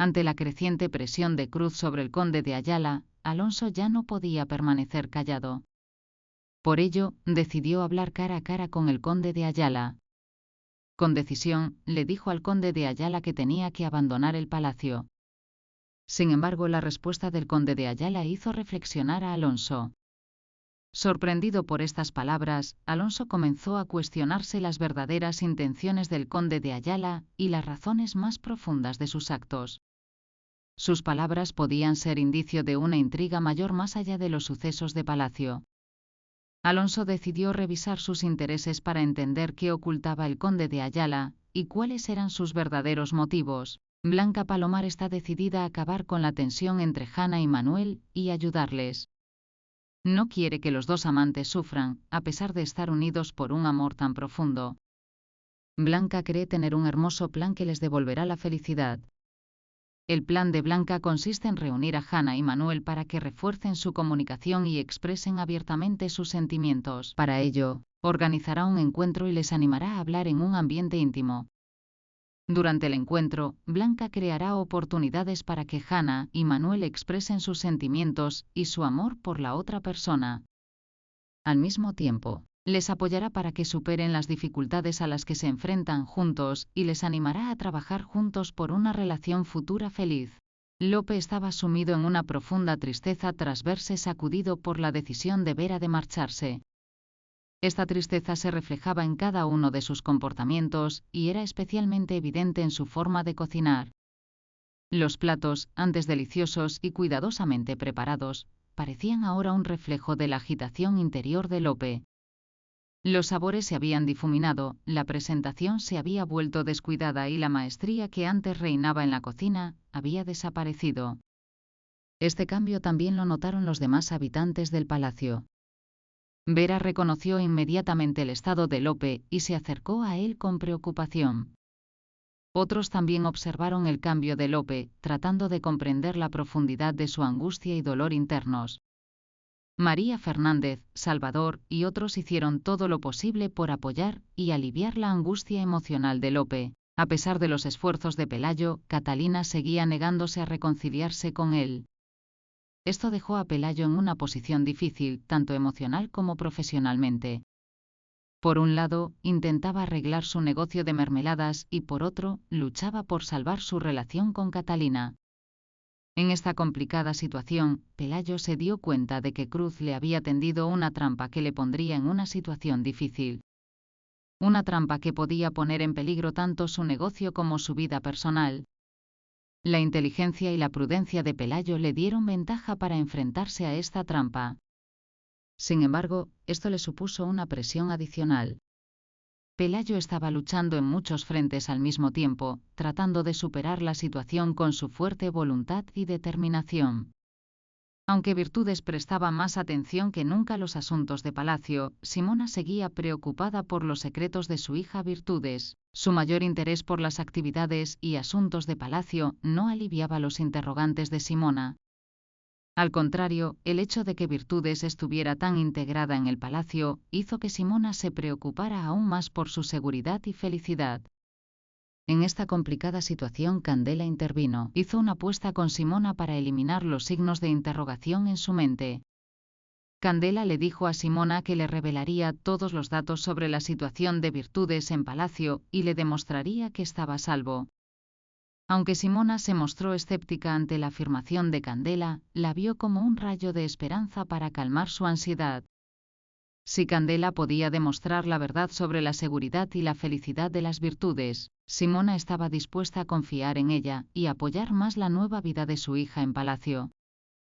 Ante la creciente presión de Cruz sobre el conde de Ayala, Alonso ya no podía permanecer callado. Por ello, decidió hablar cara a cara con el conde de Ayala. Con decisión, le dijo al conde de Ayala que tenía que abandonar el palacio. Sin embargo, la respuesta del conde de Ayala hizo reflexionar a Alonso. Sorprendido por estas palabras, Alonso comenzó a cuestionarse las verdaderas intenciones del conde de Ayala y las razones más profundas de sus actos. Sus palabras podían ser indicio de una intriga mayor más allá de los sucesos de palacio. Alonso decidió revisar sus intereses para entender qué ocultaba el conde de Ayala y cuáles eran sus verdaderos motivos. Blanca Palomar está decidida a acabar con la tensión entre Jana y Manuel y ayudarles. No quiere que los dos amantes sufran, a pesar de estar unidos por un amor tan profundo. Blanca cree tener un hermoso plan que les devolverá la felicidad. El plan de Blanca consiste en reunir a Jana y Manuel para que refuercen su comunicación y expresen abiertamente sus sentimientos. Para ello, organizará un encuentro y les animará a hablar en un ambiente íntimo. Durante el encuentro, Blanca creará oportunidades para que Jana y Manuel expresen sus sentimientos y su amor por la otra persona. Al mismo tiempo, les apoyará para que superen las dificultades a las que se enfrentan juntos y les animará a trabajar juntos por una relación futura feliz. Lope estaba sumido en una profunda tristeza tras verse sacudido por la decisión de Vera de marcharse. Esta tristeza se reflejaba en cada uno de sus comportamientos y era especialmente evidente en su forma de cocinar. Los platos, antes deliciosos y cuidadosamente preparados, parecían ahora un reflejo de la agitación interior de Lope. Los sabores se habían difuminado, la presentación se había vuelto descuidada y la maestría que antes reinaba en la cocina había desaparecido. Este cambio también lo notaron los demás habitantes del palacio. Vera reconoció inmediatamente el estado de Lope y se acercó a él con preocupación. Otros también observaron el cambio de Lope, tratando de comprender la profundidad de su angustia y dolor internos. María Fernández, Salvador y otros hicieron todo lo posible por apoyar y aliviar la angustia emocional de Lope. A pesar de los esfuerzos de Pelayo, Catalina seguía negándose a reconciliarse con él. Esto dejó a Pelayo en una posición difícil, tanto emocional como profesionalmente. Por un lado, intentaba arreglar su negocio de mermeladas y por otro, luchaba por salvar su relación con Catalina. En esta complicada situación, Pelayo se dio cuenta de que Cruz le había tendido una trampa que le pondría en una situación difícil. Una trampa que podía poner en peligro tanto su negocio como su vida personal. La inteligencia y la prudencia de Pelayo le dieron ventaja para enfrentarse a esta trampa. Sin embargo, esto le supuso una presión adicional. Pelayo estaba luchando en muchos frentes al mismo tiempo, tratando de superar la situación con su fuerte voluntad y determinación. Aunque Virtudes prestaba más atención que nunca a los asuntos de palacio, Simona seguía preocupada por los secretos de su hija Virtudes. Su mayor interés por las actividades y asuntos de palacio no aliviaba los interrogantes de Simona. Al contrario, el hecho de que Virtudes estuviera tan integrada en el palacio hizo que Simona se preocupara aún más por su seguridad y felicidad. En esta complicada situación Candela intervino. Hizo una apuesta con Simona para eliminar los signos de interrogación en su mente. Candela le dijo a Simona que le revelaría todos los datos sobre la situación de Virtudes en palacio y le demostraría que estaba a salvo. Aunque Simona se mostró escéptica ante la afirmación de Candela, la vio como un rayo de esperanza para calmar su ansiedad. Si Candela podía demostrar la verdad sobre la seguridad y la felicidad de las Virtudes, Simona estaba dispuesta a confiar en ella y apoyar más la nueva vida de su hija en palacio.